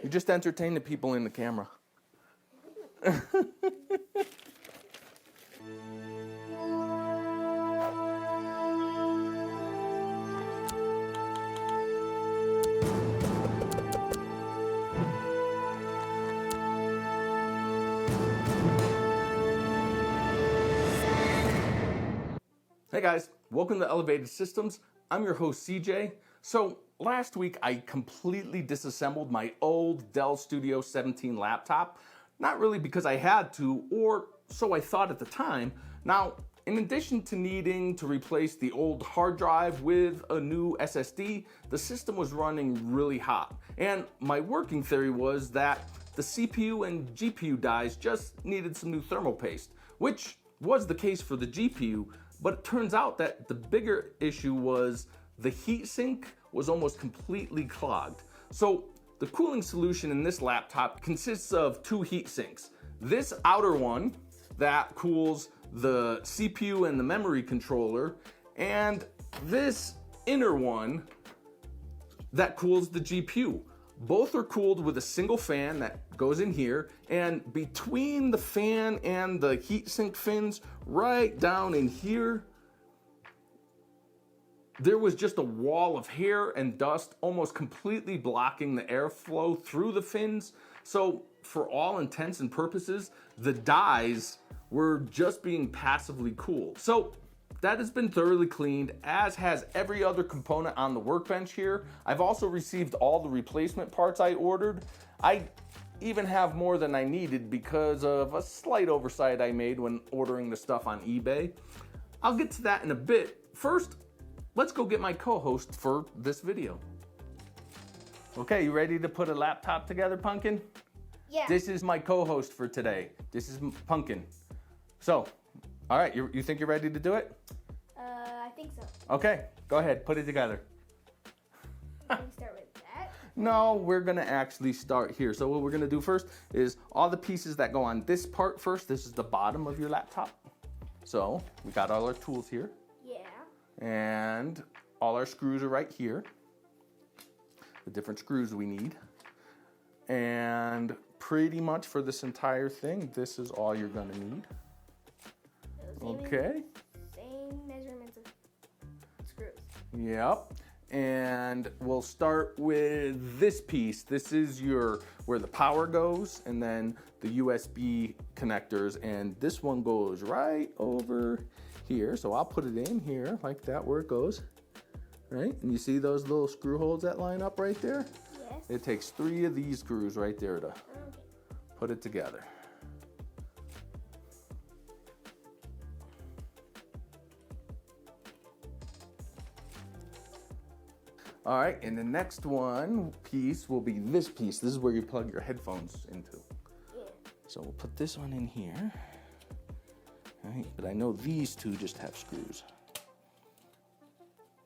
You just entertain the people in the camera. Hey guys, welcome to Elevated Systems. I'm your host CJ. So last week I completely disassembled my old Dell Studio 17 laptop. Not really because I had to, or so I thought at the time. Now, in addition to needing to replace the old hard drive with a new SSD, the system was running really hot. And my working theory was that the CPU and GPU dies just needed some new thermal paste, which was the case for the GPU, but it turns out that the bigger issue was the heatsink was almost completely clogged. So the cooling solution in this laptop consists of two heat sinks. This outer one that cools the CPU and the memory controller, and this inner one that cools the GPU. Both are cooled with a single fan that goes in here, and between the fan and the heatsink fins, right down in here, there was just a wall of hair and dust almost completely blocking the airflow through the fins. So for all intents and purposes, the dies were just being passively cooled. So that has been thoroughly cleaned, as has every other component on the workbench here. I've also received all the replacement parts I ordered. I even have more than I needed because of a slight oversight I made when ordering the stuff on eBay. I'll get to that in a bit. First, let's go get my co-host for this video. Okay, you ready to put a laptop together, Pumpkin? Yeah. This is my co-host for today. This is Pumpkin. So, all right, you think you're ready to do it? I think so. Okay, go ahead, put it together. Can we start with that? No, we're gonna actually start here. So what we're gonna do first is all the pieces that go on this part first. This is the bottom of your laptop. So we got all our tools here. Yeah. And all our screws are right here. The different screws we need. And pretty much for this entire thing, this is all you're gonna need. Okay. Same measurements of screws. Yep. And we'll start with this piece. This is where the power goes, and then the USB connectors, and this one goes right over here. So I'll put it in here like that where it goes. Right? And you see those little screw holes that line up right there? Yes. It takes 3 of these screws right there to put it together. All right, and the next piece will be this piece. This is where you plug your headphones into. Yeah. So we'll put this one in here. All right, but I know these two just have screws.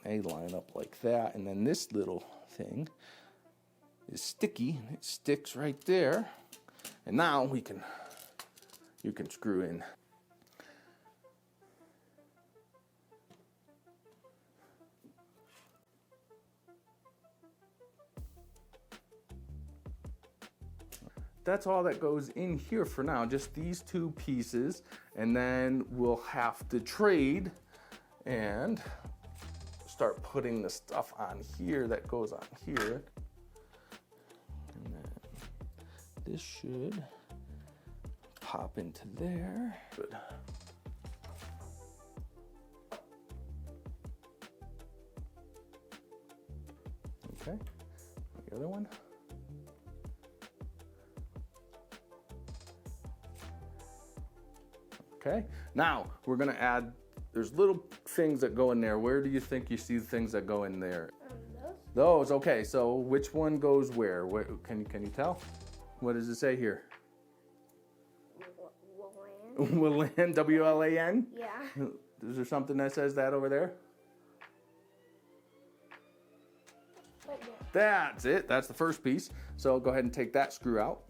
They line up like that, and then this little thing is sticky, and it sticks right there. And now you can screw in. That's all that goes in here for now, just these two pieces, and then we'll have to trade and start putting the stuff on here that goes on here. And then this should pop into there. Good. Okay, the other one. Okay, now we're gonna add, there's little things that go in there. Where do you think you see the things that go in there? Those? Those, okay, so which one goes where? Can you tell? What does it say here? Wlan. Wlan, W-L-A-N? Yeah. Is there something that says that over there? Right there. That's it, that's the first piece. So go ahead and take that screw out.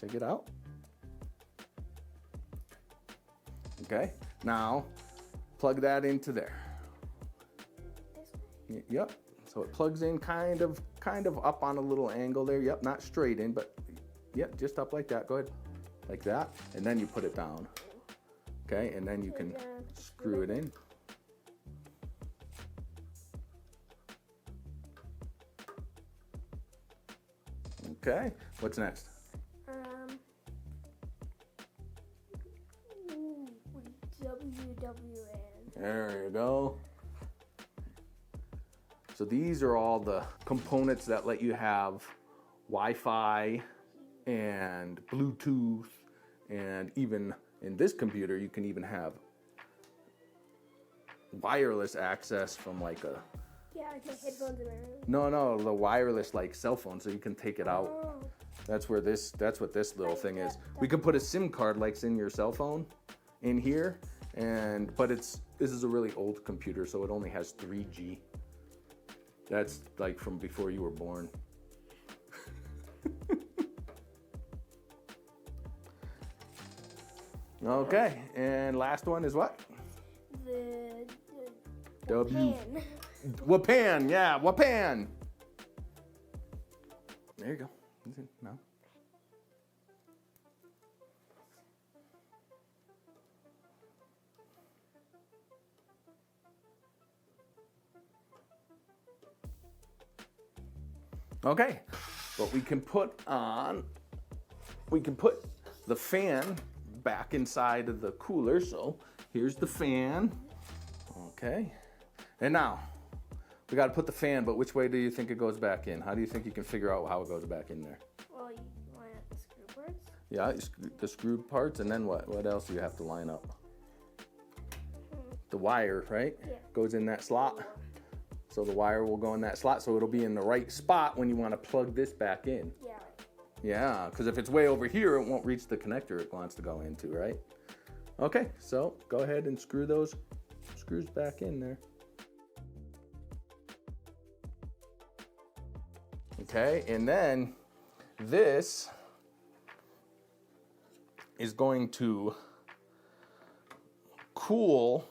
Take it out. Okay, now plug that into there. This way? Yep, So it plugs in kind of up on a little angle there. Yep, not straight in, but yep, just up like that. Go ahead, like that, and then you put it down. Okay, and then you can screw it in. Okay, what's next? WWN. There you go. So these are all the components that let you have Wi-Fi and Bluetooth, and even in this computer you can even have wireless access from like a... Yeah, like my headphones in my room. No, the wireless like cell phone, so you can take it out. Oh. That's what this little thing is. We could put a SIM card like in your cell phone in here, but this is a really old computer, so it only has 3G. That's like from before you were born. Okay, and last one is what? The W. pan. Wapan, yeah, Wapan. There you go. No. Okay, but we can put the fan back inside of the cooler. So here's the fan. Okay, and now we got to put the fan, but which way do you think it goes back in? How do you think you can figure out how it goes back in there? Well, you line up the screw parts. Yeah, the screwed parts, and then what? What else do you have to line up? The wire, right? Yeah. Goes in that slot. So the wire will go in that slot, so it'll be in the right spot when you want to plug this back in. Yeah. Yeah, because if it's way over here, it won't reach the connector it wants to go into, right? Okay, so go ahead and screw those screws back in there. Okay, and then this is going to cool,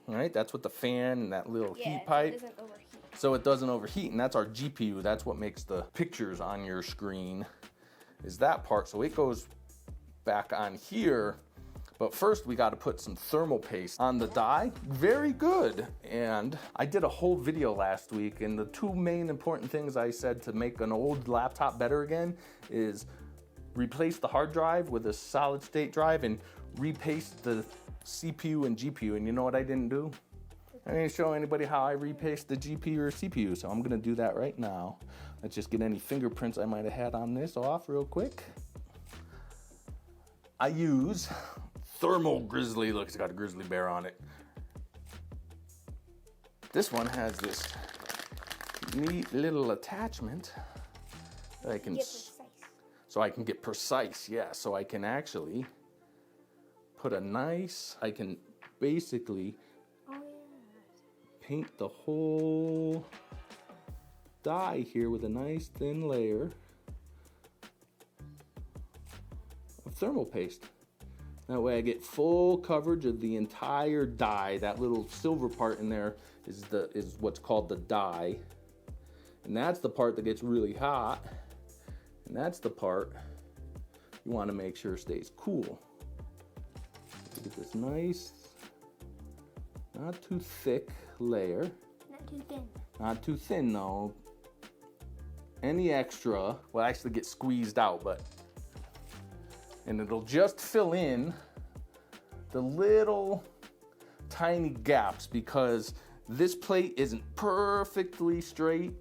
right? That's what the fan and that little heat pipe. It doesn't overheat. So it doesn't overheat, and that's our GPU. That's what makes the pictures on your screen, is that part. So it goes back on here, but first we got to put some thermal paste on the die. Very good. And I did a whole video last week, and the two main important things I said to make an old laptop better again is replace the hard drive with a solid state drive and repaste the CPU and GPU. And you know what I didn't do? I didn't show anybody how I repaste the GPU or CPU, so I'm gonna do that right now. Let's just get any fingerprints I might have had on this off real quick. I use Thermal Grizzly. Look, it's got a grizzly bear on it. This one has this neat little attachment that I can, so I can get precise, yeah. So I can actually put I can basically paint the whole die here with a nice thin layer of thermal paste. That way I get full coverage of the entire die. That little silver part in there is what's called the die. And that's the part that gets really hot. And that's the part you want to make sure stays cool. Get this nice, not too thick layer. Not too thin. Not too thin though. Any extra will actually get squeezed out, and it'll just fill in the little tiny gaps, because this plate isn't perfectly straight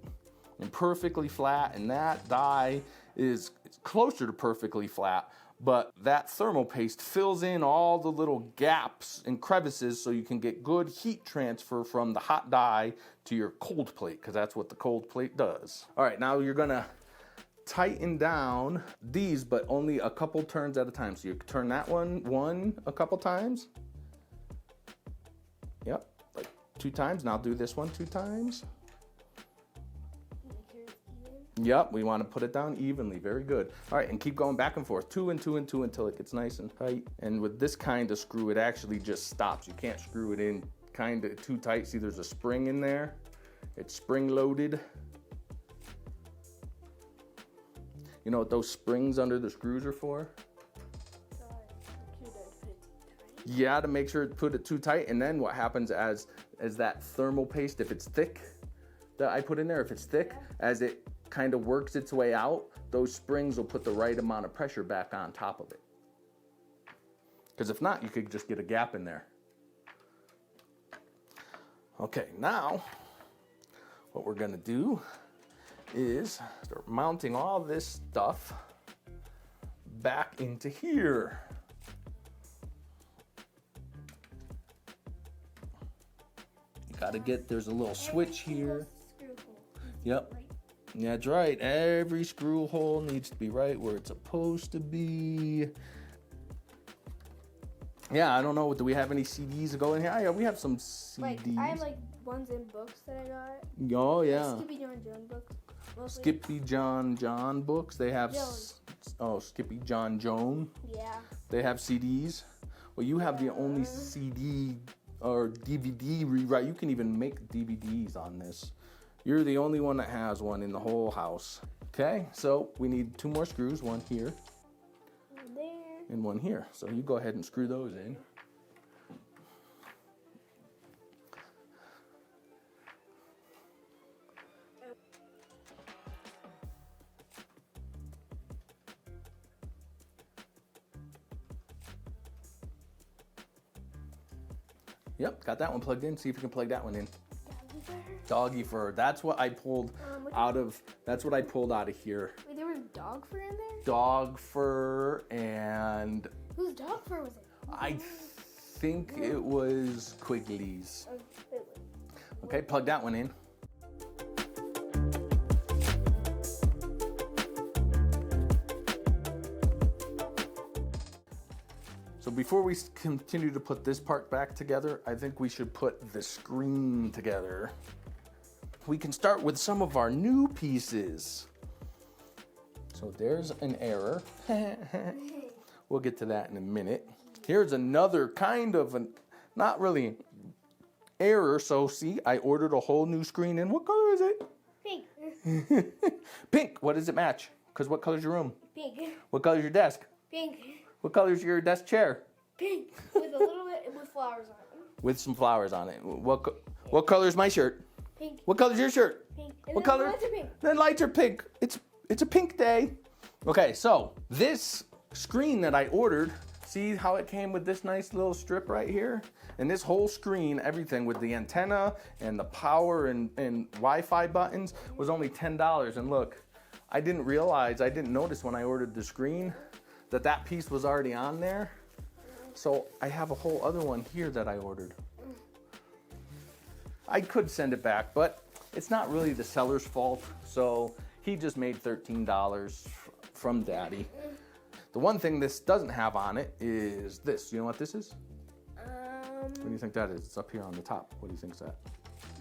and perfectly flat, and that die is closer to perfectly flat. But that thermal paste fills in all the little gaps and crevices so you can get good heat transfer from the hot die to your cold plate, because that's what the cold plate does. All right, now you're gonna tighten down these, but only a couple turns at a time. So you turn that one a couple times. Yep, like 2 times. Now do this one 2 times. Yep, we want to put it down evenly. Very good. All right, and keep going back and forth, 2 and 2 and 2 until it gets nice and tight. And with this kind of screw, it actually just stops. You can't screw it in kind of too tight. See, there's a spring in there, It's spring loaded. You know what those springs under the screws are for? Yeah, to make sure to put it too tight. And then what happens as that thermal paste, if it's thick, that I put in there, if it's thick, as it kind of works its way out, those springs will put the right amount of pressure back on top of it. Because if not, you could just get a gap in there. Okay, now what we're gonna do is start mounting all this stuff back into here. You gotta get, there's a little switch here. Yep. Yeah, that's right. Every screw hole needs to be right where it's supposed to be. Yeah, I don't know. Do we have any CDs to go in here? Yeah, we have some CDs. Like, I have like ones in books that I got. Oh, yeah. Skippy John books. Mostly. Skippy John books. They have, Skippy John. Yeah. They have CDs. Well, you have the only CD or DVD rewrite. You can even make DVDs on this. You're the only one that has one in the whole house. Okay, so we need 2 more screws, one here and one here. So you go ahead and screw those in. Yep, got that one plugged in. See if you can plug that one in. Doggy fur. That's what I pulled out of. That's what I pulled out of here. Wait, there was dog fur in there? Dog fur and. Whose dog fur was it? I think it was Quigley's. Okay, plug that one in. So before we continue to put this part back together, I think we should put the screen together. We can start with some of our new pieces. So there's an error. We'll get to that in a minute. Here's another kind of not really error. So see, I ordered a whole new screen. And what color is it? Pink. Pink. What does it match? Because what color's your room? Pink. What color's your desk? Pink. What color's your desk chair? Pink. With a little bit with flowers on it. With some flowers on it. What color's my shirt? Pink. What color's your shirt? Pink. And What then color? The lights are pink. Then lights are pink. It's a pink day. Okay, so this screen that I ordered, see how it came with this nice little strip right here? And this whole screen, everything with the antenna and the power and Wi-Fi buttons was only $10. And look, I didn't notice when I ordered the screen that piece was already on there. So I have a whole other one here that I ordered. I could send it back, but it's not really the seller's fault. So he just made $13 from Daddy. The one thing this doesn't have on it is this. You know what this is? What do you think that is? It's up here on the top. What do you think's that?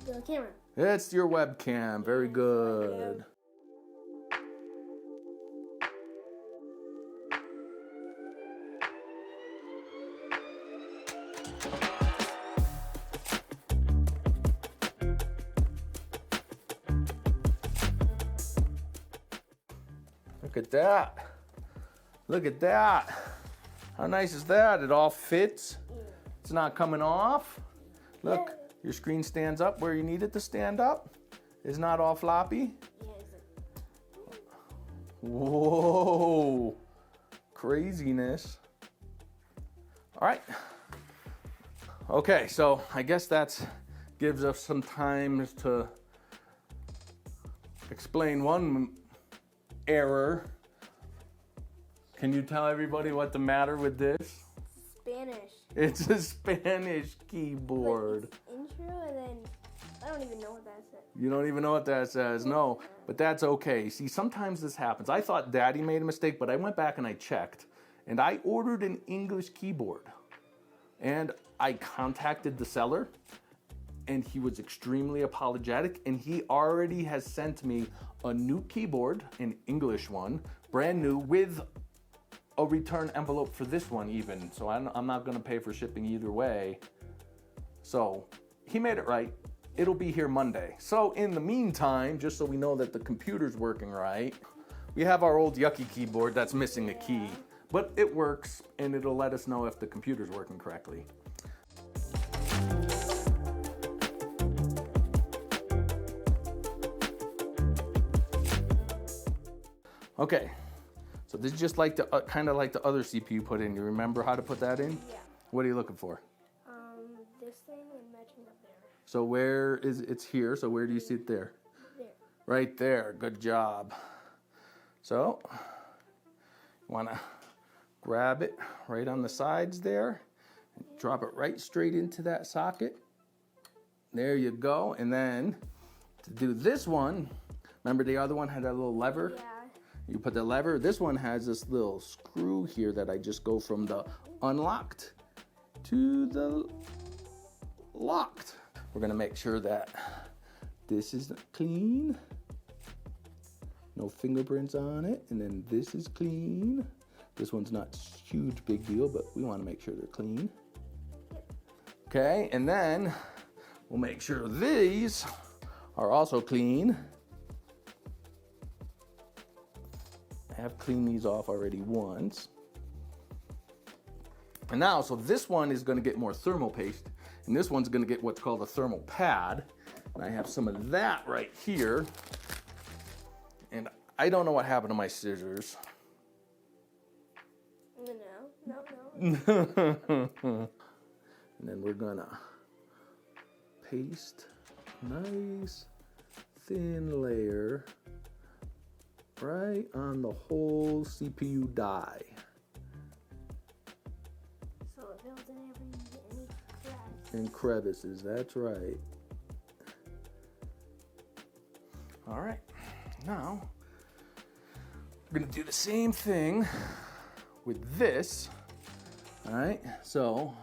The camera. It's your webcam. Very good. Look at that. Look at that. How nice is that? It all fits. It's not coming off. Look, your screen stands up where you need it to stand up. It's not all floppy. Whoa. Craziness. All right. Okay, so I guess that gives us some time to explain one error. Can you tell everybody what's the matter with this? Spanish. It's a Spanish keyboard. Like intro and then I don't even know what that says. You don't even know what that says? No, but that's okay. See, sometimes this happens. I thought Daddy made a mistake, but I went back and I checked. And I ordered an English keyboard. And I contacted the seller. And he was extremely apologetic. And he already has sent me a new keyboard, an English one, brand new, with a return envelope for this one even. So I'm not going to pay for shipping either way. So he made it right. it'll be here Monday. So in the meantime, just so we know that the computer's working right, we have our old yucky keyboard that's missing a key, but it works and it'll let us know if the computer's working correctly. Okay, so this is just like the kind of like the other CPU put in. You remember how to put that in? Yeah. What are you looking for? This thing and matching up there. So where is it's here? So where do you see it there? There. Right there. Good job. So you want to grab it right on the sides there, and drop it right straight into that socket. There you go. And then to do this one, remember the other one had that little lever? Yeah. You put the lever. This one has this little screw here that I just go from the unlocked to the locked. We're gonna make sure that this is clean. No fingerprints on it. And then this is clean. This one's not huge big deal, but we wanna make sure they're clean. Okay, and then we'll make sure these are also clean. I have cleaned these off already once. And now, so this one is gonna get more thermal paste, and this one's gonna get what's called a thermal pad. And I have some of that right here. And I don't know what happened to my scissors. No. And then we're gonna paste nice thin layer right on the whole CPU die. So it fills in any cracks. And crevices, that's right. All right, now we're gonna do the same thing with this. All right, so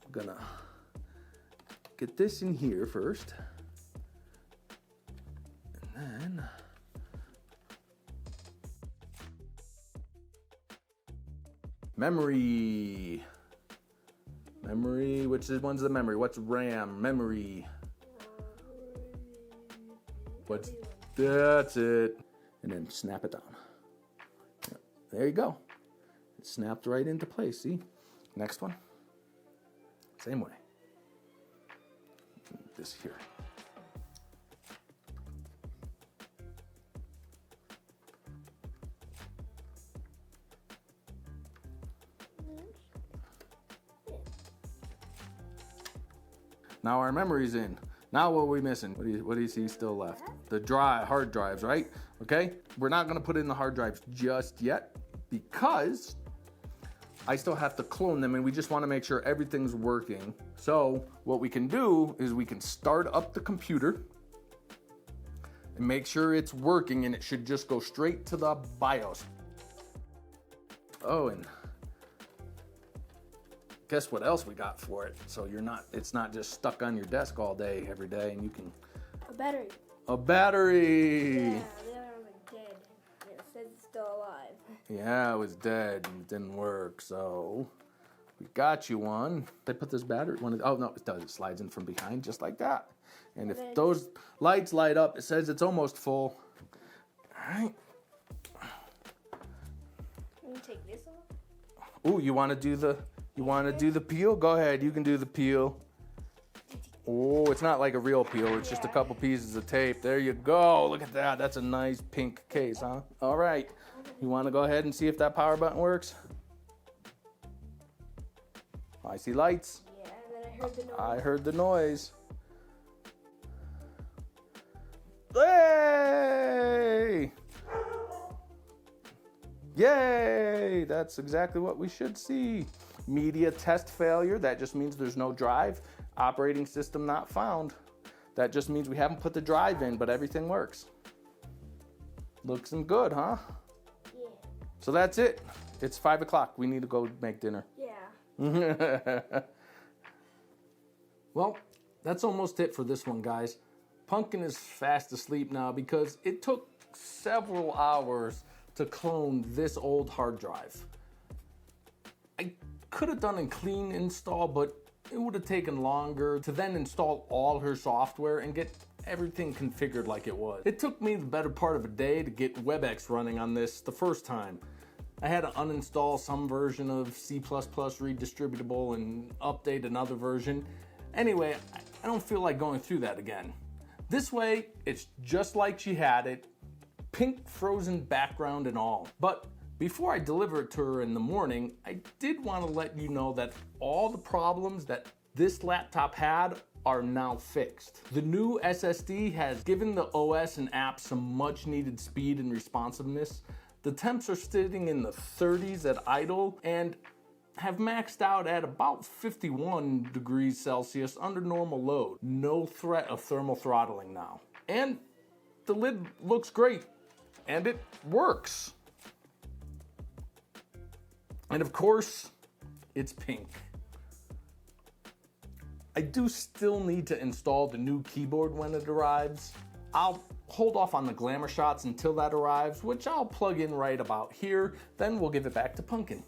I'm gonna get this in here first. And then memory, which one's the memory? What's RAM? Memory. That's it. And then snap it down. There you go. It snapped right into place, see? Next one. Same way. This here. Now our memory's in. Now what are we missing? What do you see still left? The hard drives, right? Okay, we're not gonna put in the hard drives just yet because I still have to clone them and we just wanna make sure everything's working. So what we can do is we can start up the computer and make sure it's working, and it should just go straight to the BIOS. Oh, and guess what else we got for it? So it's not just stuck on your desk all day, every day, and you can. A battery. A battery. Yeah, the other one was dead. It says it's still alive. Yeah, it was dead and it didn't work, so we got you one. They put this battery one. Oh no, it does. It slides in from behind just like that. And if those lights light up, it says it's almost full. All right. Can you take this off? Ooh, you want to do the peel? Go ahead. You can do the peel. Oh, it's not like a real peel. It's just a couple pieces of tape. There you go. Look at that. That's a nice pink case, huh? All right. You want to go ahead and see if that power button works? I see lights. Yeah, and then I heard the noise. I heard the noise. Yay! Yay! That's exactly what we should see. Media test failure. That just means there's no drive. Operating system not found. That just means we haven't put the drive in, but everything works. Looks good, huh? Yeah. So that's it. It's 5 o'clock. We need to go make dinner. Yeah. Well, that's almost it for this one, guys. Pumpkin is fast asleep now because it took several hours to clone this old hard drive. I could have done a clean install, but it would have taken longer to then install all her software and get everything configured like it was. It took me the better part of a day to get WebEx running on this the first time. I had to uninstall some version of C++ redistributable and update another version. Anyway, I don't feel like going through that again. This way, it's just like she had it, pink frozen background and all. But before I deliver it to her in the morning, I did want to let you know that all the problems that this laptop had are now fixed. The new SSD has given the OS and apps some much needed speed and responsiveness. The temps are sitting in the 30s at idle and have maxed out at about 51 degrees Celsius under normal load. No threat of thermal throttling now. And the lid looks great, and it works. And of course, it's pink. I do still need to install the new keyboard when it arrives. I'll hold off on the glamour shots until that arrives, which I'll plug in right about here, then we'll give it back to Pumpkin.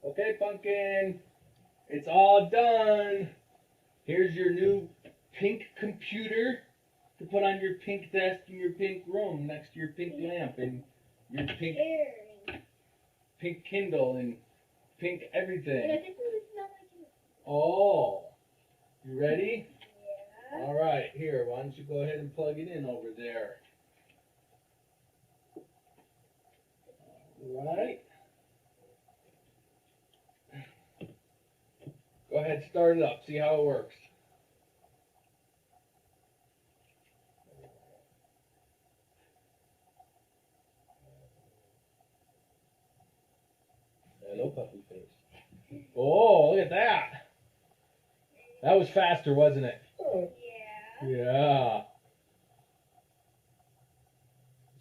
Okay, Pumpkin, it's all done. Here's your new pink computer to put on your pink desk in your pink room next to your pink lamp and your pink Kindle and pink everything. Oh, you ready? Yeah. All right, here, why don't you go ahead and plug it in over there. All right. Go ahead, start it up, see how it works. Hello, puppy face. Oh, look at that. That was faster, wasn't it? Yeah. Yeah.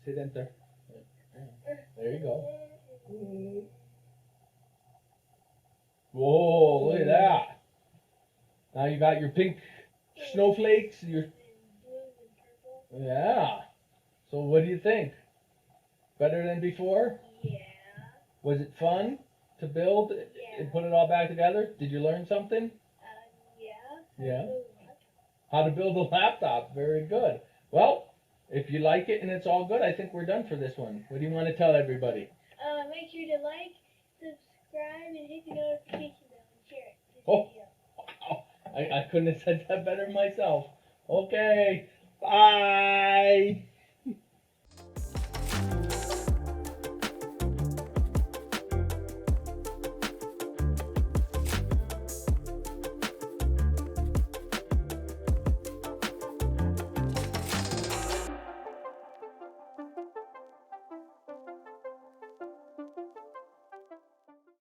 Hit enter. There you go. Whoa, look at that. Now you got your pink snowflakes. Yeah. So what do you think? Better than before? Yeah. Was it fun to build and put it all back together? Did you learn something? Yeah. Yeah. How to build a laptop. Very good. Well, if you like it and it's all good, I think we're done for this one. What do you want to tell everybody? Make sure to like, subscribe, and hit the notification bell and share it. Oh, wow. I couldn't have said that better myself. Okay. Bye.